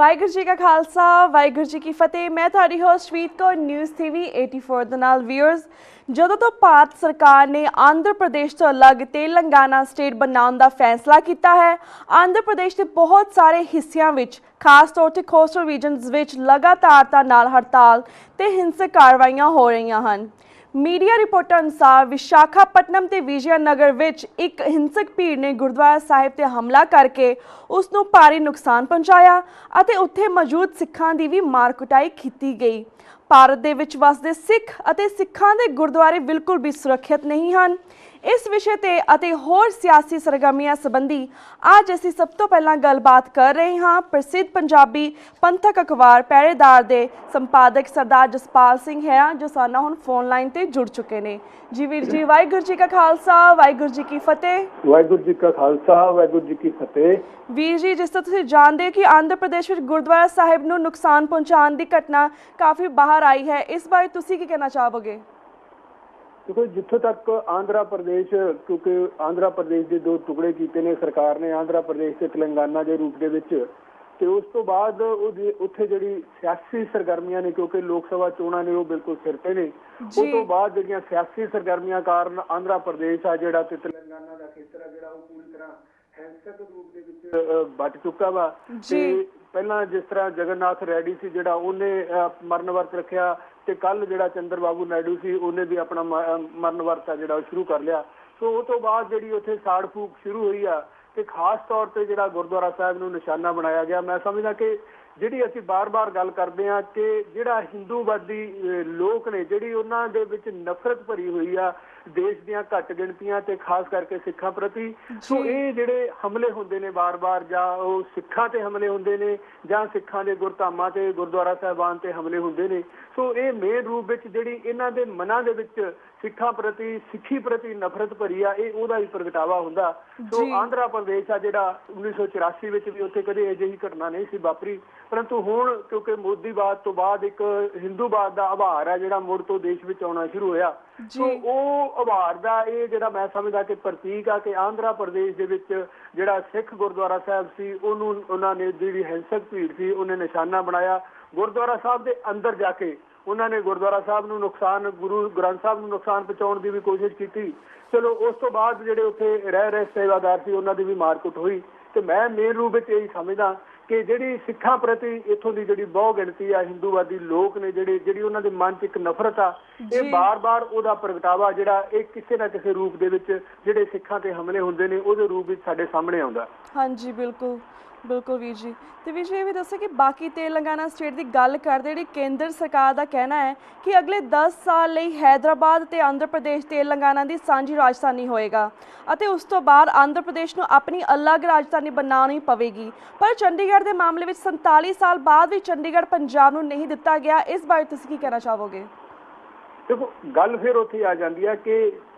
ਵਾਹਿਗੁਰੂ ਜੀ ਕਾ ਖਾਲਸਾ ਵਾਹਿਗੁਰੂ ਜੀ ਕੀ ਫਤਿਹ। ਮੈਂ ਤੁਹਾਡੀ ਹੋਸਟ ਸ਼ਵੀਤ ਕੌਰ ਨਿਊਜ਼ ਟੀਵੀ 84 ਦੇ ਨਾਲ ਵੀਅਰਸ। ਜਦੋਂ ਤੋਂ ਭਾਰਤ ਸਰਕਾਰ ਨੇ ਆਂਧਰ ਪ੍ਰਦੇਸ਼ ਤੋਂ ਅਲੱਗ ਤੇਲੰਗਾਨਾ ਸਟੇਟ ਬਣਾਉਣ ਦਾ ਫੈਸਲਾ ਕੀਤਾ ਹੈ, ਆਂਧਰ ਪ੍ਰਦੇਸ਼ ਦੇ ਬਹੁਤ ਸਾਰੇ ਹਿੱਸਿਆਂ ਵਿੱਚ ਖਾਸ ਤੌਰ ਤੇ ਕੋਸਟਲ ਰੀਜਨਸ ਵਿੱਚ ਲਗਾਤਾਰਤਾ ਨਾਲ ਹੜਤਾਲ ਤੇ ਹਿੰਸਕ ਕਾਰਵਾਈਆਂ ਹੋ ਰਹੀਆਂ ਹਨ। ਮੀਡੀਆ ਰਿਪੋਰਟਾਂ ਅਨੁਸਾਰ ਵਿਸ਼ਾਖਾਪਟਨਮ ਤੇ ਵਿਜਯਨਗਰ ਵਿੱਚ ਇੱਕ ਹਿੰਸਕ ਭੀੜ ਨੇ ਗੁਰਦੁਆਰਾ ਸਾਹਿਬ ਤੇ ਹਮਲਾ ਕਰਕੇ ਉਸ ਨੂੰ ਭਾਰੀ ਨੁਕਸਾਨ ਪਹੁੰਚਾਇਆ ਅਤੇ ਉੱਥੇ ਮੌਜੂਦ ਸਿੱਖਾਂ ਦੀ ਵੀ ਮਾਰ ਕੁਟਾਈ ਕੀਤੀ ਗਈ। ਭਾਰਤ ਦੇ ਵਿੱਚ ਵਸਦੇ ਸਿੱਖ ਅਤੇ ਸਿੱਖਾਂ ਦੇ ਗੁਰਦੁਆਰੇ ਬਿਲਕੁਲ ਵੀ ਸੁਰੱਖਿਅਤ ਨਹੀਂ ਹਨ। ਇਸ ਵਿਸ਼ੇ ਤੇ ਅਤੇ ਹੋਰ ਸਿਆਸੀ ਸਰਗਰਮੀਆਂ ਸੰਬੰਧੀ ਅੱਜ ਅਸੀਂ ਸਭ ਤੋਂ ਪਹਿਲਾਂ ਗੱਲਬਾਤ ਕਰ ਰਹੇ ਹਾਂ ਪ੍ਰਸਿੱਧ ਪੰਜਾਬੀ ਪੰਥਕ ਅਖਬਾਰ ਪਹਿਰੇਦਾਰ ਦੇ ਸੰਪਾਦਕ ਸਰਦਾਰ ਜਸਪਾਲ ਸਿੰਘ ਹੈਰਾ, ਜੋ ਸਾਡਾ ਹੁਣ ਫੋਨ ਲਾਈਨ ਤੇ ਜੁੜ ਚੁੱਕੇ ਨੇ। ਜੀ ਵੀਰ ਜੀ, ਵਾਹਿਗੁਰੂ ਜੀ ਕਾ ਖਾਲਸਾ ਵਾਹਿਗੁਰੂ ਜੀ ਕੀ ਫਤਿਹ। ਵਾਹਿਗੁਰੂ ਜੀ ਕਾ ਖਾਲਸਾ ਵਾਹਿਗੁਰੂ ਜੀ ਕੀ ਫਤਿਹ। ਵੀਰ ਜੀ, ਜਿਸ ਤਰ੍ਹਾਂ ਤੁਸੀਂ ਜਾਣਦੇ ਹੋ ਕਿ ਆਂਧਰ ਪ੍ਰਦੇਸ਼ ਵਿੱਚ ਗੁਰਦੁਆਰਾ ਸਾਹਿਬ ਨੂੰ ਨੁਕਸਾਨ ਪਹੁੰਚਾਉਣ ਦੀ ਘਟਨਾ ਕਾਫੀ ਬਾਹਰ ਆਈ ਹੈ, ਇਸ ਬਾਰੇ ਤੁਸੀਂ ਕੀ ਕਹਿਣਾ ਚਾਹੋਗੇ? ਦੇਖੋ, ਜਿੱਥੋਂ ਤੱਕ ਆਂਧਰਾ ਪ੍ਰਦੇਸ਼, ਕਿਉਂਕਿ ਆਂਧਰਾ ਪ੍ਰਦੇਸ਼ ਦੇ ਦੋ ਟੁਕੜੇ ਕੀਤੇ ਨੇ ਸਰਕਾਰ ਨੇ, ਆਂਧਰਾ ਪ੍ਰਦੇਸ਼ ਤੇ ਤੇਲੰਗਾਨਾ ਦੇ ਰੂਪ ਦੇ ਵਿੱਚ, ਤੇ ਉਸ ਤੋਂ ਬਾਅਦ ਉੱਥੇ ਜਿਹੜੀ ਸਿਆਸੀ ਸਰਗਰਮੀਆਂ ਨੇ, ਕਿਉਂਕਿ ਲੋਕ ਸਭਾ ਚੋਣਾਂ ਨੇ ਉਹ ਬਿਲਕੁਲ ਸਿਰ ਤੇ ਨੇ, ਉਸ ਤੋਂ ਬਾਅਦ ਜਿਹੜੀਆਂ ਸਿਆਸੀ ਸਰਗਰਮੀਆਂ ਕਾਰਨ ਆਂਧਰਾ ਪ੍ਰਦੇਸ਼ ਆ ਜਿਹੜਾ ਤੇ ਤੇਲੰਗਾਨਾ ਦਾ ਖੇਤਰ ਆ ਜਿਹੜਾ ਉਹ ਪੂਰੀ ਤਰ੍ਹਾਂ ਹਿੰਸਕ ਰੂਪ ਦੇ ਵਿੱਚ ਵੱਟ ਚੁੱਕਾ ਵਾ। ਤੇ ਪਹਿਲਾਂ ਜਿਸ ਤਰ੍ਹਾਂ ਜਗਨਨਾਥ ਰੈਡੀ ਸੀ ਜਿਹੜਾ ਉਹਨੇ ਮਰਨ ਵਰਤ ਰੱਖਿਆ, ਤੇ ਕੱਲ ਜਿਹੜਾ ਚੰਦਰ ਬਾਬੂ ਨਾਇਡੂ ਸੀ ਉਹਨੇ ਵੀ ਆਪਣਾ ਮਰਨ ਵਰਤ ਆ ਜਿਹੜਾ ਉਹ ਸ਼ੁਰੂ ਕਰ ਲਿਆ। ਸੋ ਉਹ ਤੋਂ ਬਾਅਦ ਜਿਹੜੀ ਉੱਥੇ ਸਾੜ ਫੂਕ ਸ਼ੁਰੂ ਹੋਈ ਆ ਤੇ ਖਾਸ ਤੌਰ ਤੇ ਜਿਹੜਾ ਗੁਰਦੁਆਰਾ ਸਾਹਿਬ ਨੂੰ ਨਿਸ਼ਾਨਾ ਬਣਾਇਆ ਗਿਆ। ਮੈਂ ਸਮਝਦਾ ਕਿ ਜਿਹੜੀ ਅਸੀਂ ਬਾਰ-ਬਾਰ ਗੱਲ ਕਰਦੇ ਹਾਂ ਕਿ ਜਿਹੜਾ ਹਿੰਦੂਵਾਦੀ ਲੋਕ ਨੇ, ਜਿਹੜੀ ਉਹਨਾਂ ਦੇ ਵਿੱਚ ਨਫ਼ਰਤ ਭਰੀ ਹੋਈ ਆ ਦੇਸ਼ ਦੀਆਂ ਘੱਟ ਗਿਣਤੀਆਂ ਤੇ ਖਾਸ ਕਰਕੇ ਸਿੱਖਾਂ ਪ੍ਰਤੀ, ਸੋ ਇਹ ਜਿਹੜੇ ਹਮਲੇ ਹੁੰਦੇ ਨੇ ਬਾਰ-ਬਾਰ, ਜਾਂ ਉਹ ਸਿੱਖਾਂ ਤੇ ਹਮਲੇ ਹੁੰਦੇ ਨੇ ਜਾਂ ਸਿੱਖਾਂ ਦੇ ਗੁਰਧਾਮਾਂ ਤੇ ਗੁਰਦੁਆਰਾ ਸਾਹਿਬਾਨ ਤੇ ਹਮਲੇ ਹੁੰਦੇ ਨੇ, ਸੋ ਇਹ ਮੇਨ ਰੂਪ ਵਿੱਚ ਜਿਹੜੀ ਇਹਨਾਂ ਦੇ ਮਨਾਂ ਦੇ ਵਿੱਚ ਸਿੱਖਾਂ ਪ੍ਰਤੀ, ਸਿੱਖੀ ਪ੍ਰਤੀ ਨਫ਼ਰਤ ਭਰੀ ਆ, ਇਹ ਉਹਦਾ ਹੀ ਪ੍ਰਗਟਾਵਾ ਹੁੰਦਾ। ਸੋ ਆਂਧਰਾ ਪ੍ਰਦੇਸ਼ ਆ ਜਿਹੜਾ 1984 ਵਿੱਚ ਵੀ ਉੱਥੇ ਕਦੇ ਅਜਿਹੀ ਘਟਨਾ ਨਹੀਂ ਸੀ ਵਾਪਰੀ, ਪਰੰਤੂ ਹੁਣ ਕਿਉਂਕਿ ਮੋਦੀਵਾਦ ਤੋਂ ਬਾਅਦ ਇੱਕ ਹਿੰਦੂਵਾਦ ਦਾ ਆਭਾਰ ਆ ਜਿਹੜਾ ਮੁੜ ਤੋਂ ਦੇਸ਼ ਵਿੱਚ ਆਉਣਾ ਸ਼ੁਰੂ ਹੋਇਆ। ਸੋ ਉਹ ਆਭਾਰ ਦਾ ਇਹ ਜਿਹੜਾ ਮੈਂ ਸਮਝਦਾ ਕਿ ਪ੍ਰਤੀਕ ਆ ਕਿ ਆਂਧਰਾ ਪ੍ਰਦੇਸ਼ ਦੇ ਵਿੱਚ ਜਿਹੜਾ ਸਿੱਖ ਗੁਰਦੁਆਰਾ ਸਾਹਿਬ ਸੀ ਉਹਨੂੰ ਉਹਨਾਂ ਨੇ, ਜਿਹੜੀ ਹਿੰਸਕ ਭੀੜ ਸੀ ਉਹਨੇ ਨਿਸ਼ਾਨਾ ਬਣਾਇਆ। ਗੁਰਦੁਆਰਾ ਸਾਹਿਬ ਦੇ ਅੰਦਰ ਜਾ ਕੇ ਉਹਨਾਂ ਨੇ ਗੁਰਦੁਆਰਾ ਸਾਹਿਬ ਨੂੰ ਨੁਕਸਾਨ, ਗੁਰੂ ਗ੍ਰੰਥ ਸਾਹਿਬ ਨੂੰ ਨੁਕਸਾਨ ਪਹੁੰਚਾਉਣ ਦੀ ਵੀ ਕੋਸ਼ਿਸ਼ ਕੀਤੀ। ਚਲੋ ਉਸ ਤੋਂ ਬਾਅਦ ਜਿਹੜੇ ਉੱਥੇ ਰਹਿ ਰਹੇ ਸੇਵਾਦਾਰ ਸੀ ਉਹਨਾਂ ਦੀ ਵੀ ਮਾਰਕੁੱਟ ਹੋਈ। ਤੇ ਮੈਂ ਮੇਨ ਰੂਪ ਵਿੱਚ ਇਹੀ ਸਮਝਦਾ ਕਿ ਜਿਹੜੀ ਸਿੱਖਾਂ ਪ੍ਰਤੀ ਇੱਥੋਂ ਦੀ ਜਿਹੜੀ ਬਹੁ ਗਿਣਤੀ ਆ ਹਿੰਦੂਵਾਦੀ ਲੋਕ ਨੇ, ਜਿਹੜੀ ਉਹਨਾਂ ਦੇ ਮਨ 'ਚ ਇੱਕ ਨਫ਼ਰਤ ਆ, ਇਹ ਬਾਰ-ਬਾਰ ਉਹਦਾ ਪ੍ਰਗਟਾਵਾ ਜਿਹੜਾ ਇਹ ਕਿਸੇ ਨਾ ਕਿਸੇ ਰੂਪ ਦੇ ਵਿੱਚ ਜਿਹੜੇ ਸਿੱਖਾਂ ਤੇ ਹਮਲੇ ਹੁੰਦੇ ਨੇ ਉਹਦੇ ਰੂਪ ਵਿੱਚ ਸਾਡੇ ਸਾਹਮਣੇ ਆਉਂਦਾ। ਹਾਂਜੀ, ਬਿਲਕੁਲ ਬਿਲਕੁਲ ਵੀਰ ਜੀ। ਤੇ ਵੀਰ ਜੀ ਇਹ ਵੀ ਦੱਸੋ ਕਿ ਬਾਕੀ ਤੇਲੰਗਾਨਾ ਸਟੇਟ ਦੀ ਗੱਲ ਕਰਦੇ, ਜਿਹੜੀ ਕੇਂਦਰ ਸਰਕਾਰ ਦਾ ਕਹਿਣਾ ਹੈ ਕਿ ਅਗਲੇ 10 ਸਾਲ ਲਈ ਹੈਦਰਾਬਾਦ ਤੇ ਆਂਧਰ ਪ੍ਰਦੇਸ਼ ਤੇਲੰਗਾਨਾ ਦੀ ਸਾਂਝੀ ਰਾਜਧਾਨੀ ਹੋਏਗਾ ਅਤੇ ਉਸ ਤੋਂ ਬਾਅਦ ਆਂਧਰ ਪ੍ਰਦੇਸ਼ ਨੂੰ ਆਪਣੀ ਅਲੱਗ ਰਾਜਧਾਨੀ ਬਣਾਉਣੀ ਪਵੇਗੀ। ਪਰ ਚੰਡੀਗੜ੍ਹ ਦੇ ਮਾਮਲੇ ਵਿੱਚ 47 ਸਾਲ ਬਾਅਦ ਵੀ ਚੰਡੀਗੜ੍ਹ ਪੰਜਾਬ ਨੂੰ ਨਹੀਂ ਦਿੱਤਾ ਗਿਆ, ਇਸ ਬਾਰੇ ਤੁਸੀਂ ਕੀ ਕਹਿਣਾ ਚਾਹੋਗੇ? ਦੇਖੋ, ਗੱਲ ਫਿਰ ਉੱਥੇ ਆ ਜਾਂਦੀ ਹੈ ਕਿ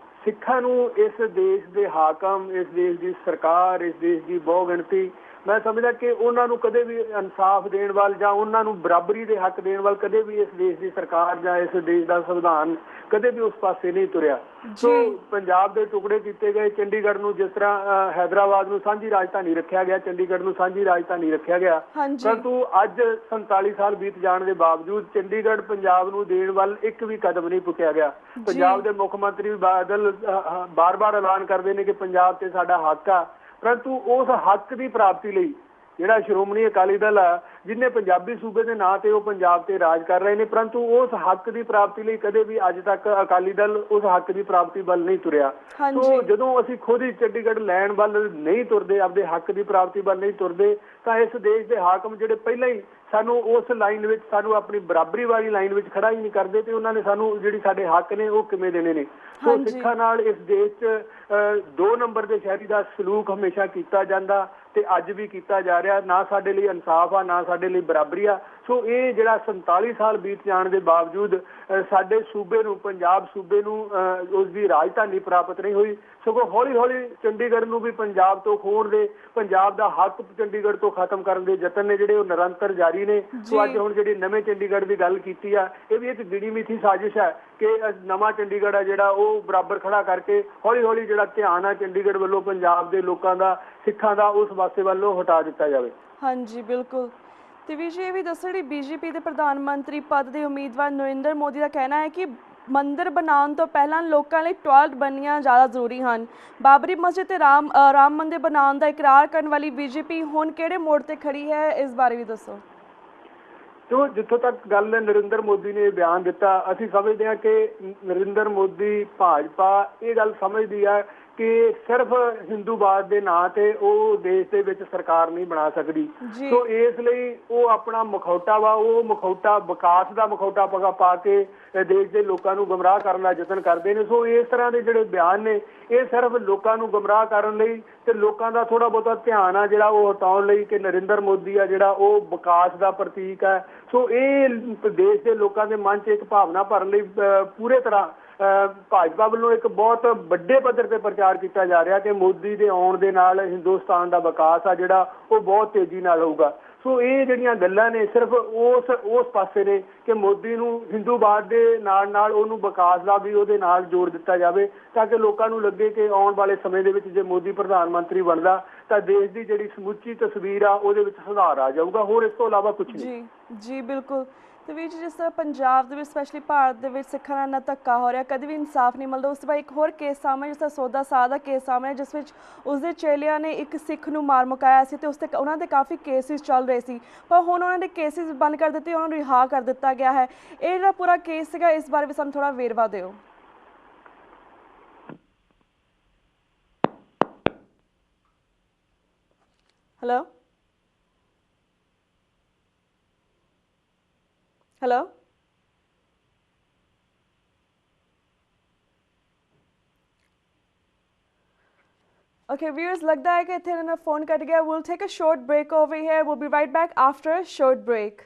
ਸਿੱਖਾਂ ਨੂੰ ਇਸ ਦੇਸ਼ ਦੇ ਹਾਕਮ, ਇਸ ਦੇਸ਼ ਦੀ ਸਰਕਾਰ, ਇਸ ਦੇਸ਼ ਦੀ ਬਹੁ ਗਿਣਤੀ, ਮੈਂ ਸਮਝਦਾ ਕਿ ਉਹਨਾਂ ਨੂੰ ਕਦੇ ਵੀ ਇਨਸਾਫ ਦੇਣ ਵੱਲ ਜਾਂ ਉਹਨਾਂ ਨੂੰ ਬਰਾਬਰੀ ਦੇ ਹੱਕ ਦੇਣ ਵੱਲ ਕਦੇ ਵੀ ਇਸ ਦੇਸ਼ ਦੀ ਸਰਕਾਰ ਜਾਂ ਇਸ ਦੇਸ਼ ਦਾ ਸੰਵਿਧਾਨ ਕਦੇ ਵੀ ਉਸ ਪਾਸੇ ਨਹੀਂ ਤੁਰਿਆ। ਸੋ ਪੰਜਾਬ ਦੇ ਟੁਕੜੇ ਕੀਤੇ ਗਏ, ਚੰਡੀਗੜ੍ਹ ਨੂੰ ਜਿਸ ਤਰ੍ਹਾਂ ਹੈਦਰਾਬਾਦ ਨੂੰ ਸਾਂਝੀ ਰਾਜਧਾਨੀ ਰੱਖਿਆ ਗਿਆ, ਚੰਡੀਗੜ੍ਹ ਨੂੰ ਸਾਂਝੀ ਰਾਜਧਾਨੀ ਰੱਖਿਆ ਗਿਆ, ਪਰੰਤੂ ਅੱਜ 47 ਸਾਲ ਬੀਤ ਜਾਣ ਦੇ ਬਾਵਜੂਦ ਚੰਡੀਗੜ੍ਹ ਪੰਜਾਬ ਨੂੰ ਦੇਣ ਵੱਲ ਇੱਕ ਵੀ ਕਦਮ ਨਹੀਂ ਪੁੱਟਿਆ ਗਿਆ। ਪੰਜਾਬ ਦੇ ਮੁੱਖ ਮੰਤਰੀ ਬਾਦਲ ਬਾਰ-ਬਾਰ ਐਲਾਨ ਕਰਦੇ ਨੇ ਕਿ ਪੰਜਾਬ ਤੇ ਸਾਡਾ ਹੱਕ ਆ, ਪਰੰਤੂ ਉਸ ਹੱਕ ਦੀ ਪ੍ਰਾਪਤੀ ਲਈ ਜਿਹੜਾ ਸ਼੍ਰੋਮਣੀ ਅਕਾਲੀ ਦਲ ਆ, ਜਿਹਨੇ ਪੰਜਾਬੀ ਸੂਬੇ ਦੇ ਨਾਂ ਤੇ ਉਹ ਪੰਜਾਬ ਤੇ ਰਾਜ ਕਰ ਰਹੇ ਨੇ, ਪਰੰਤੂ ਉਸ ਹੱਕ ਦੀ ਪ੍ਰਾਪਤੀ ਲਈ ਕਦੇ ਵੀ ਅੱਜ ਤੱਕ ਅਕਾਲੀ ਦਲ ਉਸ ਹੱਕ ਦੀ ਪ੍ਰਾਪਤੀ ਵੱਲ ਨਹੀਂ ਤੁਰਿਆ। ਸੋ ਜਦੋਂ ਅਸੀਂ ਖੁਦ ਹੀ ਚੰਡੀਗੜ੍ਹ ਲੈਣ ਵੱਲ ਨਹੀਂ ਤੁਰਦੇ, ਆਪਦੇ ਹੱਕ ਦੀ ਪ੍ਰਾਪਤੀ ਵੱਲ ਨਹੀਂ ਤੁਰਦੇ, ਤਾਂ ਇਸ ਦੇਸ਼ ਦੇ ਹਾਕਮ ਜਿਹੜੇ ਪਹਿਲਾਂ ਹੀ ਸਾਨੂੰ ਉਸ ਲਾਈਨ ਵਿੱਚ, ਸਾਨੂੰ ਆਪਣੀ ਬਰਾਬਰੀ ਵਾਲੀ ਲਾਈਨ ਵਿੱਚ ਖੜਾ ਹੀ ਨਹੀਂ ਕਰਦੇ, ਤੇ ਉਹਨਾਂ ਨੇ ਸਾਨੂੰ ਜਿਹੜੀ ਸਾਡੇ ਹੱਕ ਨੇ ਉਹ ਕਿਵੇਂ ਦੇਣੇ ਨੇ? ਸੋ ਸਿੱਖਾਂ ਨਾਲ ਇਸ ਦੇਸ਼ 'ਚ 2 ਨੰਬਰ ਦੇ ਸ਼ਹਿਰੀ ਦਾ ਸਲੂਕ ਹਮੇਸ਼ਾ ਕੀਤਾ ਜਾਂਦਾ ਤੇ ਅੱਜ ਵੀ ਕੀਤਾ ਜਾ ਰਿਹਾ। ਨਾ ਸਾਡੇ ਲਈ ਇਨਸਾਫ ਆ, ਨਾ ਸਾਡੇ ਲਈ ਬਰਾਬਰੀ ਆ। ਸੋ ਇਹ ਜਿਹੜਾ 47 ਸਾਲ ਬੀਤ ਜਾਣ ਦੇ ਬਾਵਜੂਦ ਸਾਡੇ ਸੂਬੇ ਨੂੰ, ਪੰਜਾਬ ਸੂਬੇ ਨੂੰ ਉਸ ਦੀ ਰਾਜਧਾਨੀ ਪ੍ਰਾਪਤ ਨਹੀਂ ਹੋਈ, ਸਗੋਂ ਹੌਲੀ-ਹੌਲੀ ਚੰਡੀਗੜ੍ਹ ਨੂੰ ਵੀ ਪੰਜਾਬ ਤੋਂ ਖੋਹਣ ਦੇ, ਪੰਜਾਬ ਦਾ ਹੱਕ ਚੰਡੀਗੜ੍ਹ ਤੋਂ ਖਤਮ ਕਰਨ ਦੇ ਯਤਨ ਨੇ ਜਿਹੜੇ ਉਹ ਨਿਰੰਤਰ ਜਾਰੀ ਨੇ। ਸੋ ਅੱਜ ਹੁਣ ਜਿਹੜੀ ਨਵੇਂ ਚੰਡੀਗੜ੍ਹ ਦੀ ਗੱਲ ਕੀਤੀ ਆ, ਇਹ ਵੀ ਇੱਕ ਗਿਣੀ ਮਿਥੀ ਸਾਜ਼ਿਸ਼ ਹੈ ਕਿ ਨਵਾਂ ਚੰਡੀਗੜ੍ਹ ਆ ਜਿਹੜਾ ਉਹ ਬਰਾਬਰ ਖੜਾ ਕਰਕੇ ਹੌਲੀ-ਹੌਲੀ ਜਿਹੜਾ ਧਿਆਨ ਆ ਚੰਡੀਗੜ੍ਹ ਵੱਲੋਂ ਪੰਜਾਬ ਦੇ ਲੋਕਾਂ ਦਾ, ਸਿੱਖਾਂ ਦਾ, ਉਸ ਪਾਸੇ ਵੱਲੋਂ ਹਟਾ ਦਿੱਤਾ ਜਾਵੇ। ਹਾਂਜੀ, ਬਿਲਕੁਲ। ਤੇ ਵੀਰ ਜੀ ਇਹ ਵੀ ਦੱਸੋ, ਜਿਹੜੀ ਬੀਜੇਪੀ ਦੇ ਪ੍ਰਧਾਨ ਮੰਤਰੀ ਪਦ ਦੇ ਉਮੀਦਵਾਰ ਨਰਿੰਦਰ ਮੋਦੀ ਦਾ ਕਹਿਣਾ ਹੈ ਕਿ ਮੰਦਿਰ ਬਣਾਉਣ ਤੋਂ ਪਹਿਲਾਂ ਲੋਕਾਂ ਲਈ ਟਾਇਲਟ ਬਣਨੀਆਂ ਜ਼ਿਆਦਾ ਜ਼ਰੂਰੀ ਹਨ। ਬਾਬਰੀ ਮਸਜਿਦ ਤੇ ਰਾਮ ਮੰਦਿਰ ਬਣਾਉਣ ਦਾ ਇਕਰਾਰ ਕਰਨ ਵਾਲੀ ਬੀਜੇਪੀ ਹੁਣ ਕਿਹੜੇ ਮੋੜ ਤੇ ਖੜੀ ਹੈ, ਇਸ ਬਾਰੇ ਵੀ ਦੱਸੋ। ਜੋ ਜਿੱਥੋਂ ਤੱਕ ਗੱਲ ਨਰਿੰਦਰ ਮੋਦੀ ਨੇ ਬਿਆਨ ਦਿੱਤਾ, ਅਸੀਂ ਸਮਝਦੇ ਹਾਂ ਕਿ ਨਰਿੰਦਰ ਮੋਦੀ ਭਾਜਪਾ ਇਹ ਗੱਲ ਸਮਝਦੀ ਹੈ ਕਿ ਸਿਰਫ ਹਿੰਦੂਵਾਦ ਦੇ ਨਾਂ ਤੇ ਉਹ ਦੇਸ਼ ਦੇ ਵਿੱਚ ਸਰਕਾਰ ਨਹੀਂ ਬਣਾ ਸਕਦੀ। ਸੋ ਇਸ ਲਈ ਉਹ ਆਪਣਾ ਮਖੌਟਾ ਵਾ, ਉਹ ਮਖੌਟਾ ਵਿਕਾਸ ਦਾ ਮਖੌਟਾ ਪਾ ਕੇ ਦੇਸ਼ ਦੇ ਲੋਕਾਂ ਨੂੰ ਗੁੰਮਰਾਹ ਕਰਨ ਦਾ ਯਤਨ ਕਰਦੇ ਨੇ। ਸੋ ਇਸ ਤਰ੍ਹਾਂ ਦੇ ਜਿਹੜੇ ਬਿਆਨ ਨੇ ਇਹ ਸਿਰਫ ਲੋਕਾਂ ਨੂੰ ਗੁੰਮਰਾਹ ਕਰਨ ਲਈ ਤੇ ਲੋਕਾਂ ਦਾ ਥੋੜਾ ਬਹੁਤਾ ਧਿਆਨ ਆ ਜਿਹੜਾ ਉਹ ਹਟਾਉਣ ਲਈ ਕਿ ਨਰਿੰਦਰ ਮੋਦੀ ਆ ਜਿਹੜਾ ਉਹ ਵਿਕਾਸ ਦਾ ਪ੍ਰਤੀਕ ਹੈ। ਸੋ ਇਹ ਦੇਸ਼ ਦੇ ਲੋਕਾਂ ਦੇ ਮਨ 'ਚ ਇੱਕ ਭਾਵਨਾ ਭਰਨ ਲਈ ਪੂਰੇ ਤਰ੍ਹਾਂ ਭਾਜਪਾ ਵੱਲੋਂ ਇੱਕ ਬਹੁਤ ਵੱਡੇ ਪੱਧਰ ਤੇ ਪ੍ਰਚਾਰ ਕੀਤਾ ਜਾ ਰਿਹਾ ਕਿ ਮੋਦੀ ਦੇ ਆਉਣ ਦੇ ਨਾਲ ਹਿੰਦੁਸਤਾਨ ਦਾ ਵਿਕਾਸ ਆ ਜਿਹੜਾ ਉਹ ਬਹੁਤ ਤੇਜ਼ੀ ਨਾਲ ਹੋਊਗਾ। ਸੋ ਇਹ ਜਿਹੜੀਆਂ ਗੱਲਾਂ ਨੇ ਸਿਰਫ ਉਸ ਪਾਸੇ ਨੇ ਕਿ ਮੋਦੀ ਨੂੰ ਹਿੰਦੂਵਾਦ ਦੇ ਨਾਲ ਉਹਨੂੰ ਵਿਕਾਸ ਦਾ ਵੀ ਉਹਦੇ ਨਾਲ ਜੋੜ ਦਿੱਤਾ ਜਾਵੇ ਤਾਂ ਕਿ ਲੋਕਾਂ ਨੂੰ ਲੱਗੇ ਕਿ ਆਉਣ ਵਾਲੇ ਸਮੇਂ ਦੇ ਵਿੱਚ ਜੇ ਮੋਦੀ ਪ੍ਰਧਾਨ ਮੰਤਰੀ ਬਣਦਾ ਤਾਂ ਦੇਸ਼ ਦੀ ਜਿਹੜੀ ਸਮੁੱਚੀ ਤਸਵੀਰ ਆ ਉਹਦੇ ਵਿੱਚ ਸੁਧਾਰ ਆ ਜਾਊਗਾ। ਹੋਰ ਇਸ ਤੋਂ ਇਲਾਵਾ ਕੁਝ ਨਹੀਂ। ਜੀ ਬਿਲਕੁਲ। ਤੇ ਵੀਰ ਜੀ ਜਿਸ ਤਰ੍ਹਾਂ ਪੰਜਾਬ ਦੇ ਵਿੱਚ ਸਪੈਸ਼ਲੀ ਭਾਰਤ ਦੇ ਵਿੱਚ ਸਿੱਖਾਂ ਨਾਲ ਇੰਨਾ ਧੱਕਾ ਹੋ ਰਿਹਾ, ਕਦੇ ਵੀ ਇਨਸਾਫ ਨਹੀਂ ਮਿਲਦਾ। ਉਸ ਤੋਂ ਬਾਅਦ ਇੱਕ ਹੋਰ ਕੇਸ ਸਾਹਮਣੇ ਜਿਸ ਤਰ੍ਹਾਂ ਸੋਦਾ ਸਾਹ ਦਾ ਕੇਸ ਸਾਹਮਣੇ ਜਿਸ ਵਿੱਚ ਉਸਦੇ ਚੇਲਿਆਂ ਨੇ ਇੱਕ ਸਿੱਖ ਨੂੰ ਮਾਰ ਮੁਕਾਇਆ ਸੀ ਤੇ ਉਸ 'ਤੇ ਉਹਨਾਂ ਦੇ ਕਾਫੀ ਕੇਸਿਸ ਚੱਲ ਰਹੇ ਸੀ, ਪਰ ਹੁਣ ਉਹਨਾਂ ਦੇ ਕੇਸਿਸ ਬੰਦ ਕਰ ਦਿੱਤੇ, ਉਹਨਾਂ ਨੂੰ ਰਿਹਾਅ ਕਰ ਦਿੱਤਾ ਗਿਆ ਹੈ। ਇਹ ਜਿਹੜਾ ਪੂਰਾ ਕੇਸ ਸੀਗਾ ਇਸ ਬਾਰੇ ਵੀ ਸਾਨੂੰ ਥੋੜ੍ਹਾ ਵੇਰਵਾ ਦਿਓ। ਹੈਲੋ ਹੈਲੋ Okay, viewers, लगता है कि इतने ना phone कट गया. We'll take a short break over here. We'll be right back after a short break.